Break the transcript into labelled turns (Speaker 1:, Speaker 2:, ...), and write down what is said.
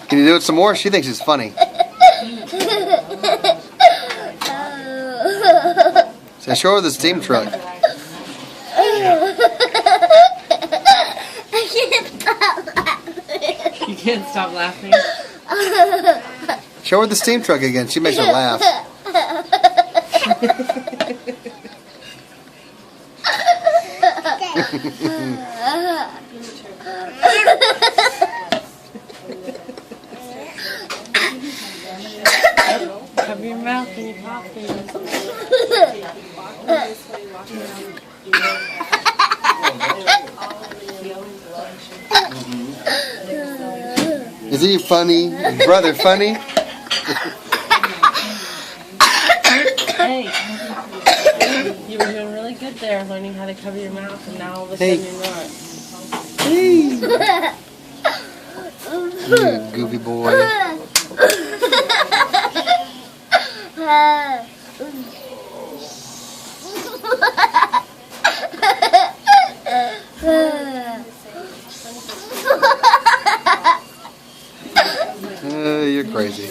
Speaker 1: Can you do it some more? She thinks it's funny. So show her the steam truck.
Speaker 2: I can't stop laughing.
Speaker 3: You can't stop laughing?
Speaker 1: Show her the steam truck again. She makes her laugh.
Speaker 3: Cover your mouth when you're coughing.
Speaker 1: Is he funny? His brother funny?
Speaker 3: Hey, you were doing really good there, learning how to cover your mouth, and now all of a sudden you're not.
Speaker 1: You goofy boy. You're crazy.